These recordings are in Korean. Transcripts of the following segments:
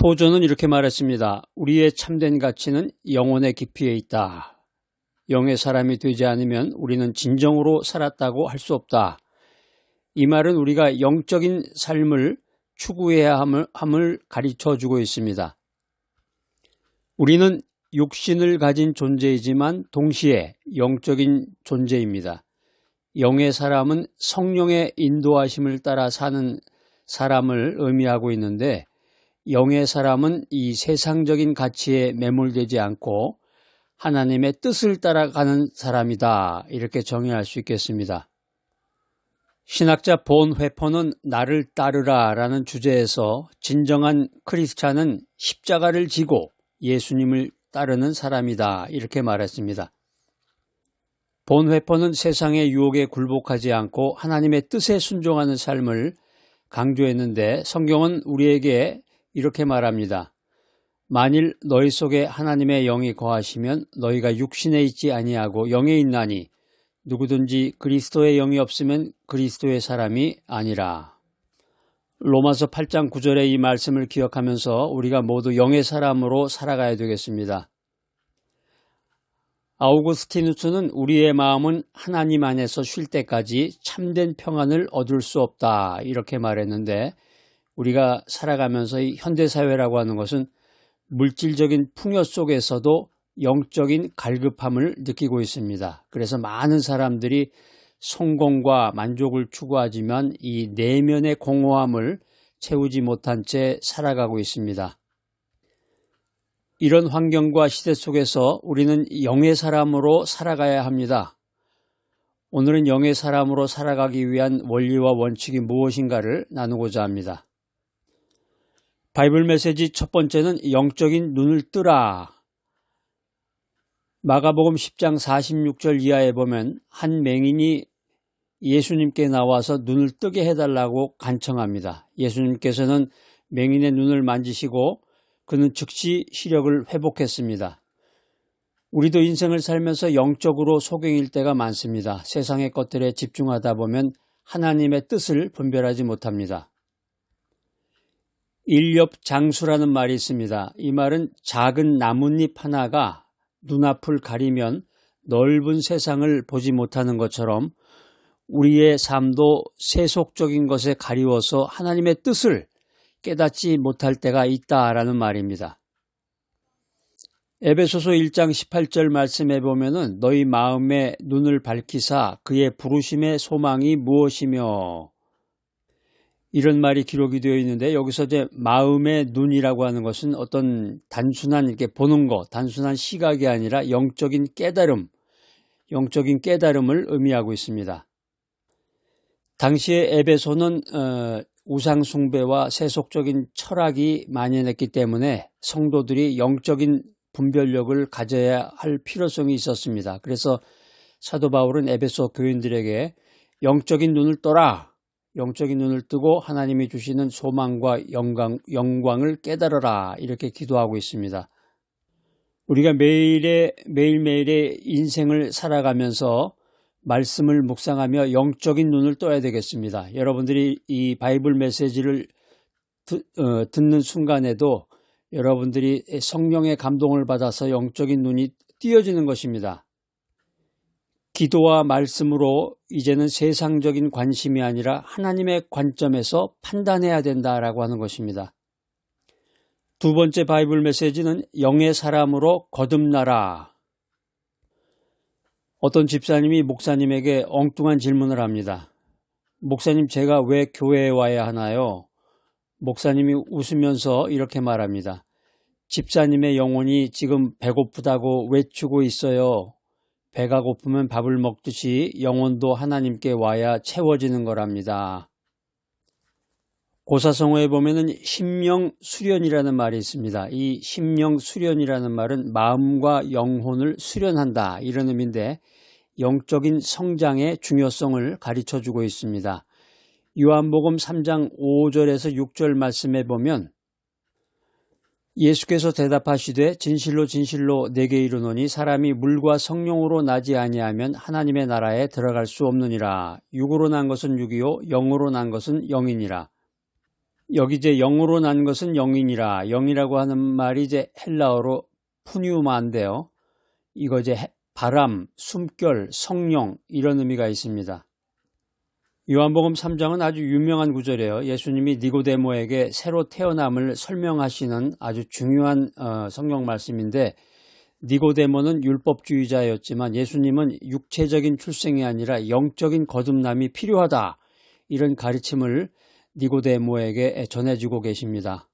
포조는 이렇게 말했습니다. 우리의 참된 가치는 영혼의 깊이에 있다. 영의 사람이 되지 않으면 우리는 진정으로 살았다고 할 수 없다. 이 말은 우리가 영적인 삶을 추구해야 함을 가르쳐주고 있습니다. 우리는 육신을 가진 존재이지만 동시에 영적인 존재입니다. 영의 사람은 성령의 인도하심을 따라 사는 사람을 의미하고 있는데, 영의 사람은 이 세상적인 가치에 매몰되지 않고 하나님의 뜻을 따라가는 사람이다, 이렇게 정의할 수 있겠습니다. 신학자 본 회퍼는 나를 따르라 라는 주제에서 진정한 크리스찬은 십자가를 지고 예수님을 따르는 사람이다, 이렇게 말했습니다. 본 회퍼는 세상의 유혹에 굴복하지 않고 하나님의 뜻에 순종하는 삶을 강조했는데, 성경은 우리에게 이렇게 말합니다. 만일 너희 속에 하나님의 영이 거하시면 너희가 육신에 있지 아니하고 영에 있나니 누구든지 그리스도의 영이 없으면 그리스도의 사람이 아니라. 로마서 8장 9절의 이 말씀을 기억하면서 우리가 모두 영의 사람으로 살아가야 되겠습니다. 아우구스티누스는 우리의 마음은 하나님 안에서 쉴 때까지 참된 평안을 얻을 수 없다, 이렇게 말했는데, 우리가 살아가면서 이 현대사회라고 하는 것은 물질적인 풍요 속에서도 영적인 갈급함을 느끼고 있습니다. 그래서 많은 사람들이 성공과 만족을 추구하지만 이 내면의 공허함을 채우지 못한 채 살아가고 있습니다. 이런 환경과 시대 속에서 우리는 영의 사람으로 살아가야 합니다. 오늘은 영의 사람으로 살아가기 위한 원리와 원칙이 무엇인가를 나누고자 합니다. 바이블 메시지 첫 번째는 영적인 눈을 뜨라. 마가복음 10장 46절 이하에 보면 한 맹인이 예수님께 나와서 눈을 뜨게 해달라고 간청합니다. 예수님께서는 맹인의 눈을 만지시고 그는 즉시 시력을 회복했습니다. 우리도 인생을 살면서 영적으로 소경일 때가 많습니다. 세상의 것들에 집중하다 보면 하나님의 뜻을 분별하지 못합니다. 일엽장수라는 말이 있습니다. 이 말은 작은 나뭇잎 하나가 눈앞을 가리면 넓은 세상을 보지 못하는 것처럼 우리의 삶도 세속적인 것에 가리워서 하나님의 뜻을 깨닫지 못할 때가 있다라는 말입니다. 에베소서 1장 18절 말씀에 보면은 너희 마음의 눈을 밝히사 그의 부르심의 소망이 무엇이며, 이런 말이 기록이 되어 있는데, 여기서 이제 마음의 눈이라고 하는 것은 어떤 단순한 이렇게 보는 것, 단순한 시각이 아니라 영적인 깨달음을 의미하고 있습니다. 당시에 에베소는 우상 숭배와 세속적인 철학이 만연했기 때문에 성도들이 영적인 분별력을 가져야 할 필요성이 있었습니다. 그래서 사도 바울은 에베소 교인들에게 영적인 눈을 떠라, 영적인 눈을 뜨고 하나님이 주시는 소망과 영광을 깨달아라, 이렇게 기도하고 있습니다. 우리가 매일매일의 인생을 살아가면서 말씀을 묵상하며 영적인 눈을 떠야 되겠습니다. 여러분들이 이 바이블 메시지를 듣는 순간에도 여러분들이 성령의 감동을 받아서 영적인 눈이 띄어지는 것입니다. 기도와 말씀으로 이제는 세상적인 관심이 아니라 하나님의 관점에서 판단해야 된다라고 하는 것입니다. 두 번째 바이블 메시지는 영의 사람으로 거듭나라. 어떤 집사님이 목사님에게 엉뚱한 질문을 합니다. 목사님, 제가 왜 교회에 와야 하나요? 목사님이 웃으면서 이렇게 말합니다. 집사님의 영혼이 지금 배고프다고 외치고 있어요. 배가 고프면 밥을 먹듯이 영혼도 하나님께 와야 채워지는 거랍니다. 고사성어에 보면은 심령 수련이라는 말이 있습니다. 이 심령 수련이라는 말은 마음과 영혼을 수련한다, 이런 의미인데 영적인 성장의 중요성을 가르쳐주고 있습니다. 요한복음 3장 5절에서 6절 말씀에 보면 예수께서 대답하시되 진실로 진실로 내게 이르노니 사람이 물과 성령으로 나지 아니하면 하나님의 나라에 들어갈 수 없느니라. 육으로 난 것은 육이요 영으로 난 것은 영이니라. 여기 이제 영으로 난 것은 영이니라. 영이라고 하는 말이 이제 헬라어로 푸뉴마인데요. 이거 이제 바람, 숨결, 성령 이런 의미가 있습니다. 요한복음 3장은 아주 유명한 구절이에요. 예수님이 니고데모에게 새로 태어남을 설명하시는 아주 중요한 성경 말씀인데, 니고데모는 율법주의자였지만 예수님은 육체적인 출생이 아니라 영적인 거듭남이 필요하다, 이런 가르침을 니고데모에게 전해주고 계십니다.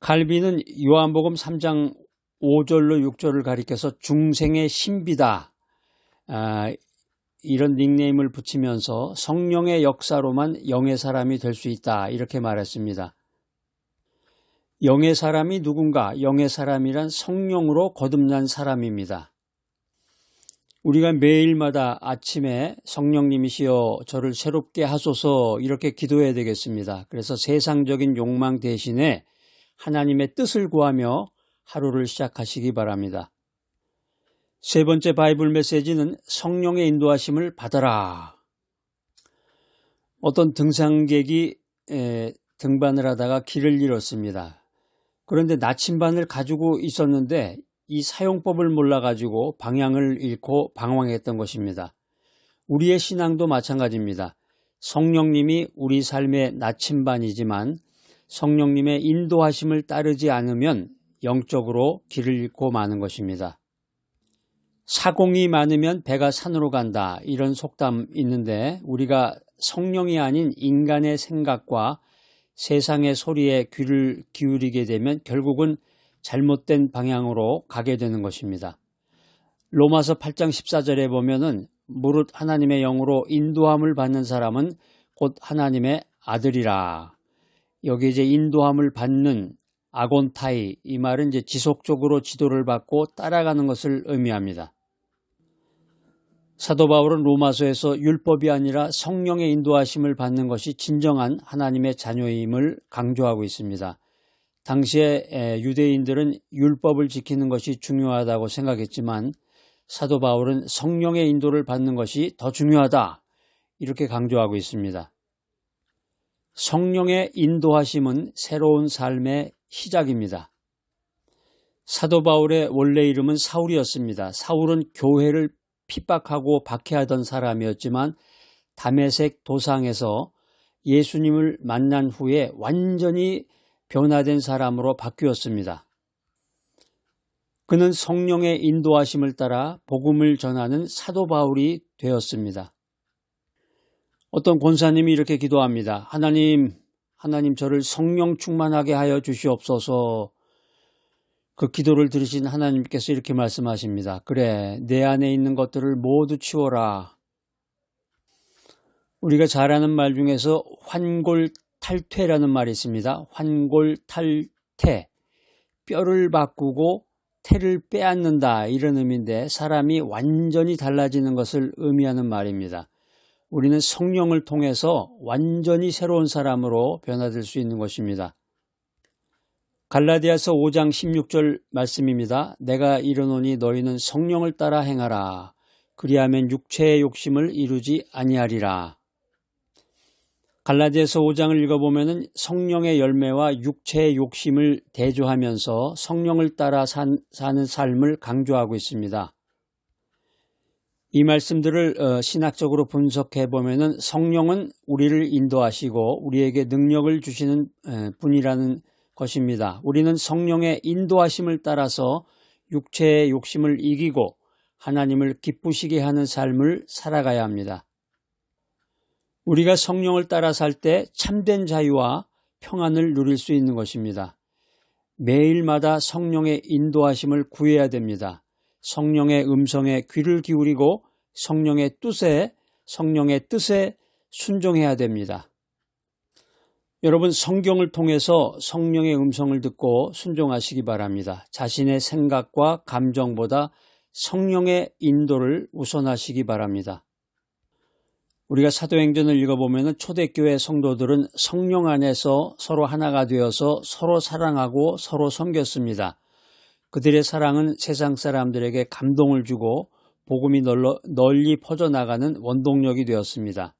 칼빈은 요한복음 3장 5절로 6절을 가리켜서 중생의 신비다, 이런 닉네임을 붙이면서 성령의 역사로만 영의 사람이 될 수 있다, 이렇게 말했습니다. 영의 사람이 누군가? 영의 사람이란 성령으로 거듭난 사람입니다. 우리가 매일마다 아침에 성령님이시여 저를 새롭게 하소서, 이렇게 기도해야 되겠습니다. 그래서 세상적인 욕망 대신에 하나님의 뜻을 구하며 하루를 시작하시기 바랍니다. 세 번째 바이블 메시지는 성령의 인도하심을 받아라. 어떤 등산객이 등반을 하다가 길을 잃었습니다. 그런데 나침반을 가지고 있었는데 이 사용법을 몰라가지고 방향을 잃고 방황했던 것입니다. 우리의 신앙도 마찬가지입니다. 성령님이 우리 삶의 나침반이지만 성령님의 인도하심을 따르지 않으면 영적으로 길을 잃고 마는 것입니다. 사공이 많으면 배가 산으로 간다, 이런 속담 있는데, 우리가 성령이 아닌 인간의 생각과 세상의 소리에 귀를 기울이게 되면 결국은 잘못된 방향으로 가게 되는 것입니다. 로마서 8장 14절에 보면은 무릇 하나님의 영으로 인도함을 받는 사람은 곧 하나님의 아들이라. 여기 이제 인도함을 받는 아곤타이, 이 말은 이제 지속적으로 지도를 받고 따라가는 것을 의미합니다. 사도 바울은 로마서에서 율법이 아니라 성령의 인도하심을 받는 것이 진정한 하나님의 자녀임을 강조하고 있습니다. 당시에 유대인들은 율법을 지키는 것이 중요하다고 생각했지만 사도 바울은 성령의 인도를 받는 것이 더 중요하다, 이렇게 강조하고 있습니다. 성령의 인도하심은 새로운 삶의 시작입니다. 사도 바울의 원래 이름은 사울이었습니다. 사울은 교회를 핍박하고 박해하던 사람이었지만 다메섹 도상에서 예수님을 만난 후에 완전히 변화된 사람으로 바뀌었습니다. 그는 성령의 인도하심을 따라 복음을 전하는 사도 바울이 되었습니다. 어떤 권사님이 이렇게 기도합니다. 하나님 저를 성령 충만하게 하여 주시옵소서. 그 기도를 들으신 하나님께서 이렇게 말씀하십니다. 그래, 내 안에 있는 것들을 모두 치워라. 우리가 잘 아는 말 중에서 환골탈퇴라는 말이 있습니다. 환골탈퇴, 뼈를 바꾸고 태를 빼앗는다, 이런 의미인데 사람이 완전히 달라지는 것을 의미하는 말입니다. 우리는 성령을 통해서 완전히 새로운 사람으로 변화될 수 있는 것입니다. 갈라디아서 5장 16절 말씀입니다. 내가 이르노니 너희는 성령을 따라 행하라. 그리하면 육체의 욕심을 이루지 아니하리라. 갈라디아서 5장을 읽어보면 성령의 열매와 육체의 욕심을 대조하면서 성령을 따라 사는 삶을 강조하고 있습니다. 이 말씀들을 신학적으로 분석해 보면 성령은 우리를 인도하시고 우리에게 능력을 주시는 분이라는 것입니다. 우리는 성령의 인도하심을 따라서 육체의 욕심을 이기고 하나님을 기쁘시게 하는 삶을 살아가야 합니다. 우리가 성령을 따라 살 때 참된 자유와 평안을 누릴 수 있는 것입니다. 매일마다 성령의 인도하심을 구해야 됩니다. 성령의 음성에 귀를 기울이고 성령의 뜻에 순종해야 됩니다. 여러분, 성경을 통해서 성령의 음성을 듣고 순종하시기 바랍니다. 자신의 생각과 감정보다 성령의 인도를 우선하시기 바랍니다. 우리가 사도행전을 읽어보면 초대교회 성도들은 성령 안에서 서로 하나가 되어서 서로 사랑하고 서로 섬겼습니다. 그들의 사랑은 세상 사람들에게 감동을 주고 복음이 널리 퍼져나가는 원동력이 되었습니다.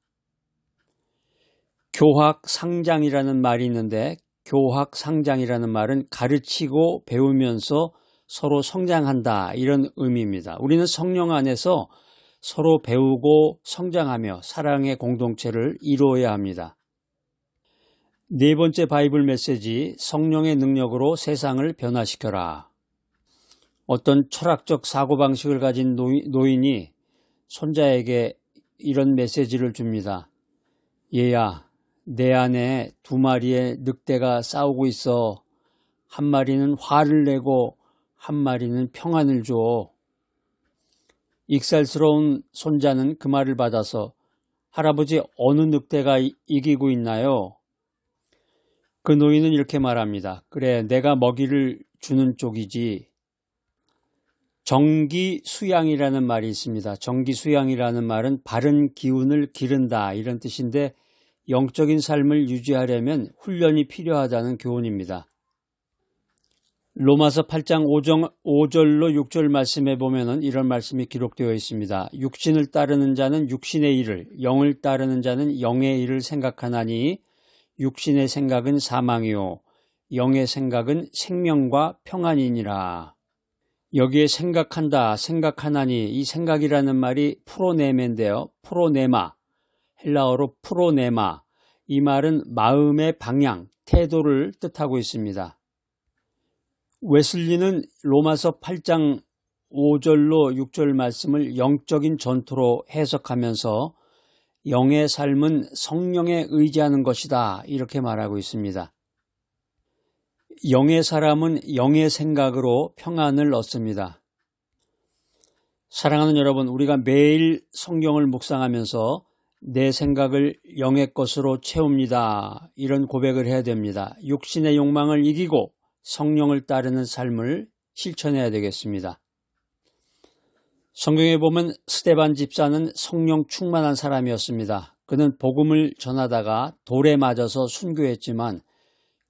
교학상장이라는 말이 있는데 교학상장이라는 말은 가르치고 배우면서 서로 성장한다 이런 의미입니다. 우리는 성령 안에서 서로 배우고 성장하며 사랑의 공동체를 이루어야 합니다. 네 번째 바이블 메시지, 성령의 능력으로 세상을 변화시켜라. 어떤 철학적 사고방식을 가진 노인이 손자에게 이런 메시지를 줍니다. 얘야, 내 안에 두 마리의 늑대가 싸우고 있어. 한 마리는 화를 내고 한 마리는 평안을 줘. 익살스러운 손자는 그 말을 받아서 할아버지, 어느 늑대가 이기고 있나요? 그 노인은 이렇게 말합니다. 그래, 내가 먹이를 주는 쪽이지. 정기수양이라는 말이 있습니다. 정기수양이라는 말은 바른 기운을 기른다 이런 뜻인데 영적인 삶을 유지하려면 훈련이 필요하다는 교훈입니다. 로마서 8장 5절로 6절 말씀에 보면은 이런 말씀이 기록되어 있습니다. 육신을 따르는 자는 육신의 일을, 영을 따르는 자는 영의 일을 생각하나니 육신의 생각은 사망이요 영의 생각은 생명과 평안이니라. 여기에 생각한다, 생각하나니 이 생각이라는 말이 프로네메인데요. 프로네마, 헬라어로 프로네마. 이 말은 마음의 방향, 태도를 뜻하고 있습니다. 웨슬리는 로마서 8장 5절로 6절 말씀을 영적인 전투로 해석하면서 영의 삶은 성령에 의지하는 것이다 이렇게 말하고 있습니다. 영의 사람은 영의 생각으로 평안을 얻습니다. 사랑하는 여러분, 우리가 매일 성경을 묵상하면서 내 생각을 영의 것으로 채웁니다. 이런 고백을 해야 됩니다. 육신의 욕망을 이기고 성령을 따르는 삶을 실천해야 되겠습니다. 성경에 보면 스데반 집사는 성령 충만한 사람이었습니다. 그는 복음을 전하다가 돌에 맞아서 순교했지만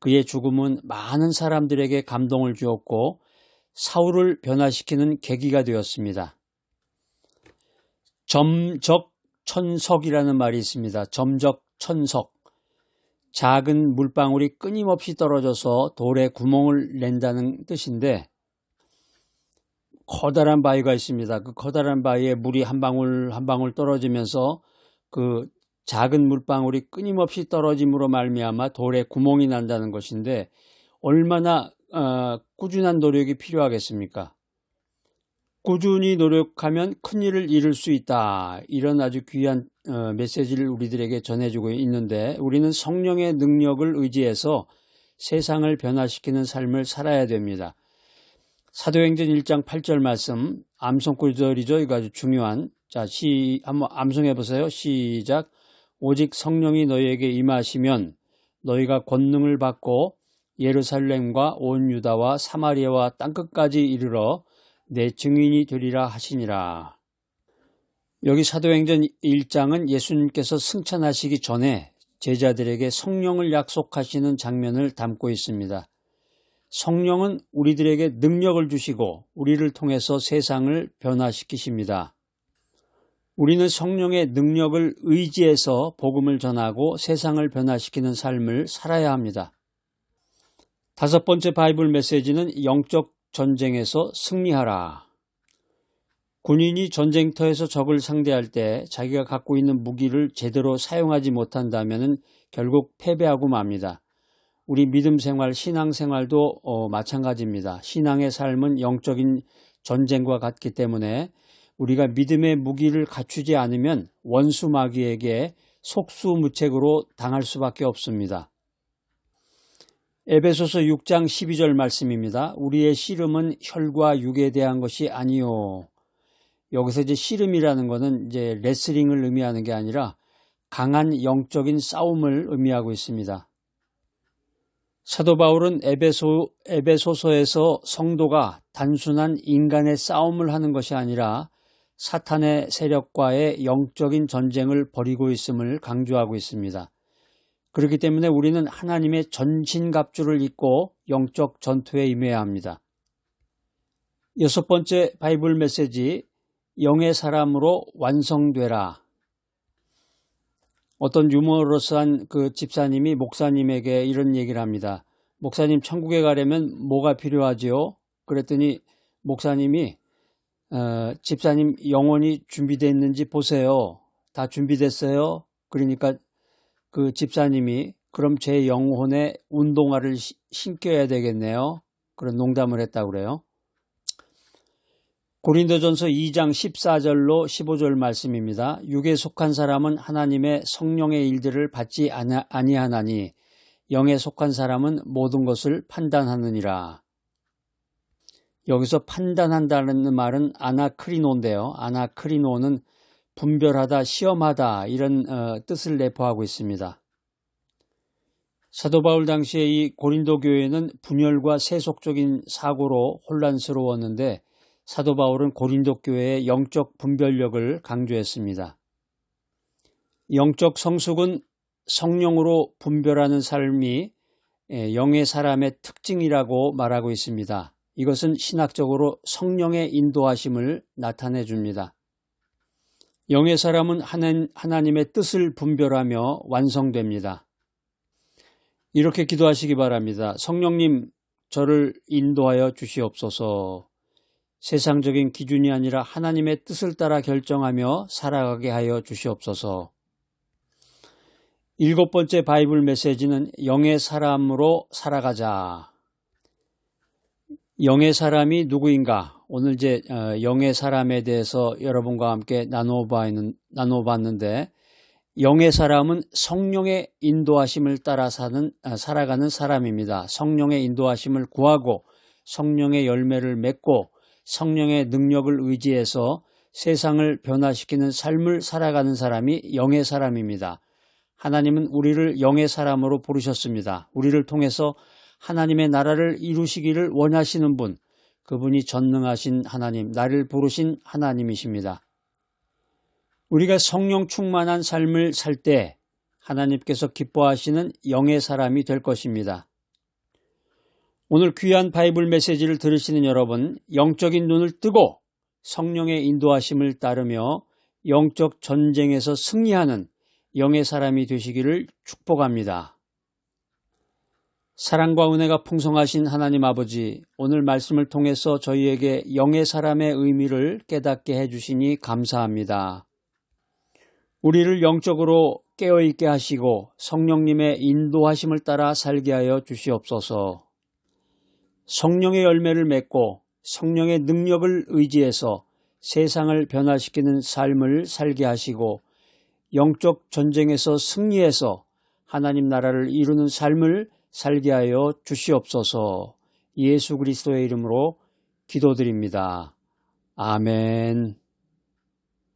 그의 죽음은 많은 사람들에게 감동을 주었고 사울을 변화시키는 계기가 되었습니다. 점적천석이라는 말이 있습니다. 점적천석. 작은 물방울이 끊임없이 떨어져서 돌에 구멍을 낸다는 뜻인데 커다란 바위가 있습니다. 그 커다란 바위에 물이 한 방울 한 방울 떨어지면서 그 작은 물방울이 끊임없이 떨어짐으로 말미암아 돌에 구멍이 난다는 것인데 얼마나 꾸준한 노력이 필요하겠습니까? 꾸준히 노력하면 큰일을 이룰 수 있다. 이런 아주 귀한 메시지를 우리들에게 전해주고 있는데 우리는 성령의 능력을 의지해서 세상을 변화시키는 삶을 살아야 됩니다. 사도행전 1장 8절 말씀, 암송구절이죠. 이거 아주 중요한. 자, 한번 암송해 보세요. 시작. 오직 성령이 너희에게 임하시면 너희가 권능을 받고 예루살렘과 온 유다와 사마리아와 땅끝까지 이르러 내 증인이 되리라 하시니라. 여기 사도행전 1장은 예수님께서 승천하시기 전에 제자들에게 성령을 약속하시는 장면을 담고 있습니다. 성령은 우리들에게 능력을 주시고 우리를 통해서 세상을 변화시키십니다. 우리는 성령의 능력을 의지해서 복음을 전하고 세상을 변화시키는 삶을 살아야 합니다. 다섯 번째 바이블 메시지는 영적 전쟁에서 승리하라. 군인이 전쟁터에서 적을 상대할 때 자기가 갖고 있는 무기를 제대로 사용하지 못한다면 결국 패배하고 맙니다. 우리 믿음 생활, 신앙 생활도 마찬가지입니다. 신앙의 삶은 영적인 전쟁과 같기 때문에 우리가 믿음의 무기를 갖추지 않으면 원수 마귀에게 속수무책으로 당할 수밖에 없습니다. 에베소서 6장 12절 말씀입니다. 우리의 씨름은 혈과 육에 대한 것이 아니요. 여기서 이제 씨름이라는 것은 이제 레슬링을 의미하는 게 아니라 강한 영적인 싸움을 의미하고 있습니다. 사도 바울은 에베소서에서 성도가 단순한 인간의 싸움을 하는 것이 아니라 사탄의 세력과의 영적인 전쟁을 벌이고 있음을 강조하고 있습니다. 그렇기 때문에 우리는 하나님의 전신갑주를 입고 영적 전투에 임해야 합니다. 여섯 번째 바이블 메시지, 영의 사람으로 완성되라. 어떤 유머러스한 그 집사님이 목사님에게 이런 얘기를 합니다. 목사님, 천국에 가려면 뭐가 필요하지요? 그랬더니 목사님이 집사님 영혼이 준비됐는지 보세요. 다 준비됐어요? 그러니까 그 집사님이 그럼 제 영혼에 운동화를 신겨야 되겠네요. 그런 농담을 했다고 그래요. 고린도전서 2장 14절로 15절 말씀입니다. 육에 속한 사람은 하나님의 성령의 일들을 받지 아니하나니 영에 속한 사람은 모든 것을 판단하느니라. 여기서 판단한다는 말은 아나크리노인데요. 아나크리노는 분별하다, 시험하다 이런 뜻을 내포하고 있습니다. 사도 바울 당시에 이 고린도 교회는 분열과 세속적인 사고로 혼란스러웠는데 사도 바울은 고린도 교회의 영적 분별력을 강조했습니다. 영적 성숙은 성령으로 분별하는 삶이 영의 사람의 특징이라고 말하고 있습니다. 이것은 신학적으로 성령의 인도하심을 나타내 줍니다. 영의 사람은 하나님의 뜻을 분별하며 완성됩니다. 이렇게 기도하시기 바랍니다. 성령님, 저를 인도하여 주시옵소서. 세상적인 기준이 아니라 하나님의 뜻을 따라 결정하며 살아가게 하여 주시옵소서. 7번째 바이블 메시지는 영의 사람으로 살아가자. 영의 사람이 누구인가? 오늘 이제 영의 사람에 대해서 여러분과 함께 나눠봤는데 영의 사람은 성령의 인도하심을 따라 살아가는 사람입니다. 성령의 인도하심을 구하고 성령의 열매를 맺고 성령의 능력을 의지해서 세상을 변화시키는 삶을 살아가는 사람이 영의 사람입니다. 하나님은 우리를 영의 사람으로 부르셨습니다. 우리를 통해서 하나님의 나라를 이루시기를 원하시는 분, 그분이 전능하신 하나님, 나를 부르신 하나님이십니다. 우리가 성령 충만한 삶을 살 때 하나님께서 기뻐하시는 영의 사람이 될 것입니다. 오늘 귀한 바이블 메시지를 들으시는 여러분, 영적인 눈을 뜨고 성령의 인도하심을 따르며 영적 전쟁에서 승리하는 영의 사람이 되시기를 축복합니다. 사랑과 은혜가 풍성하신 하나님 아버지, 오늘 말씀을 통해서 저희에게 영의 사람의 의미를 깨닫게 해주시니 감사합니다. 우리를 영적으로 깨어있게 하시고 성령님의 인도하심을 따라 살게 하여 주시옵소서. 성령의 열매를 맺고 성령의 능력을 의지해서 세상을 변화시키는 삶을 살게 하시고 영적 전쟁에서 승리해서 하나님 나라를 이루는 삶을 살게 하여 주시옵소서. 예수 그리스도의 이름으로 기도드립니다. 아멘.